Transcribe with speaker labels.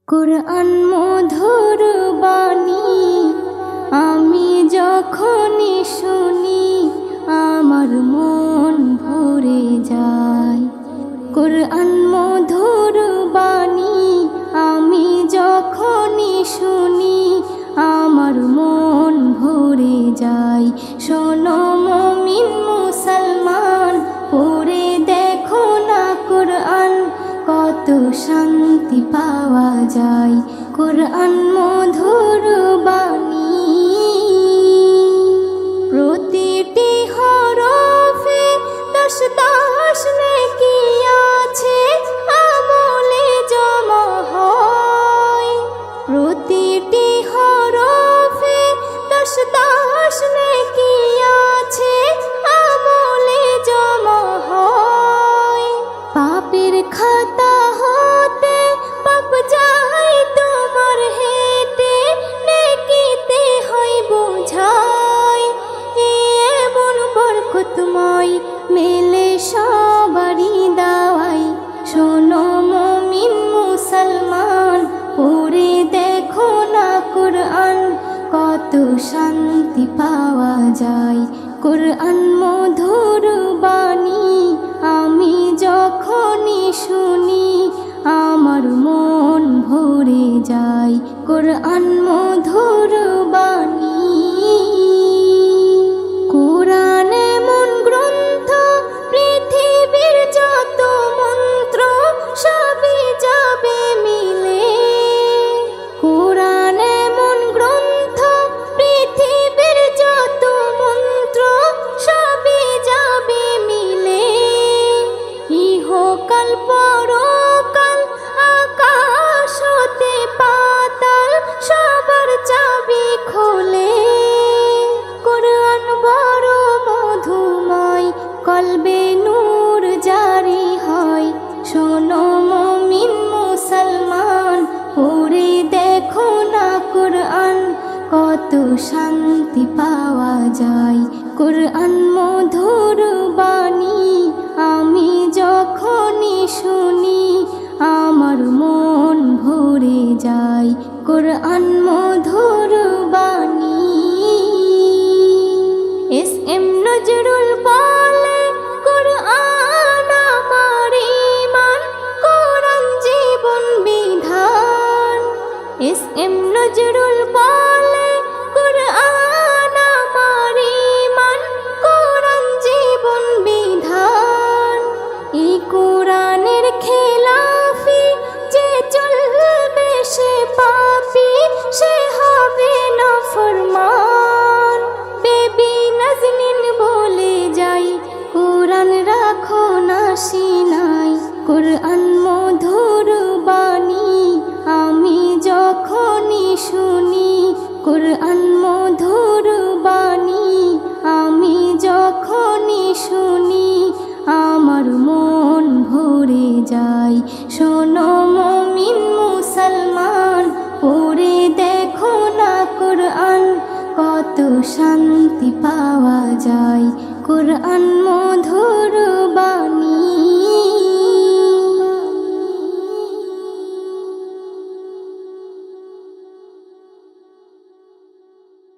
Speaker 1: কুরআন মধুর বাণী আমি যখনই শুনি আমার মন ভরে যায়। কুরআন মধুর বাণী আমি যখনই শুনি আমার মন ভরে যায়। শোনো মুমিন মুসলমান, পড়ে দেখো না কুরআন, কত শান্তি পাওয়া যায়। কুরআন মধুর বাণী প্রতিটি হরফে 10 নেকি আছে, আমলে জমা হয়। প্রতিটি হরফে 10 নেকি আছে, আমলে জমা হয়। পাপের খাতা হতে পাপ যায় তোমার হেঁটে, নেকিতে হয় বোঝাই। এমন বরকতময় মেলে সবারই দাওয়াই। শোনো মুমিন মুসলমান, পড়ে দেখো না কুরআন, কত শান্তি পাওয়া যায়। কুরআন মধুর বাণী আমি যখনই শুনি আমার মন ভরে যায়। কুরআন মধুর বাণী কুরআন এমন গ্রন্থ, পৃথিবীর যত মন্ত্র সবই যাবে মিলে। কুরআন এমন গ্রন্থ, পৃথিবীর যত মন্ত্র সবই যাবে মিলে। ইহকাল পরকাল আকাশ হতে পাতাল সবার চাবি খোলে। কুরআন বড় মধুময়, কলবে নূর জারি হয়। শোনো মুমিন মুসলমান, পড়ে দেখো না কুরআন, কত শান্তি পাওয়া যায়। কুরআন মধুর বাণী আমি যখনই শুনি আমার মন ভরে যায়। কুরআন মধুর বাণী এস.এম. নজরুল বলে, কুরআন আমার ঈমান, কুরআন জীবন বিধান। এস.এম. নজরুল বলে, কুরআন আমার ঈমান, কুরআন জীবন বিধান। এই কুরআনের খেলাফি যে চলবে সে পাপী, সে হবে নাফরমান। বেবি নাজনীন বলে যাই, কুরআন রাখো না সিনাই। কুরআন মধুর বাণী আমি যখনই শুনি, কুরআন মধুর বাণী আমি যখনই শুনি আমার মন ভরে যায়। শোনো মুমিন মুসলমান, পড়ে দেখো না কুরআন, কত শান্তি পাওয়া যায়। কুরআন মধুর বাণী।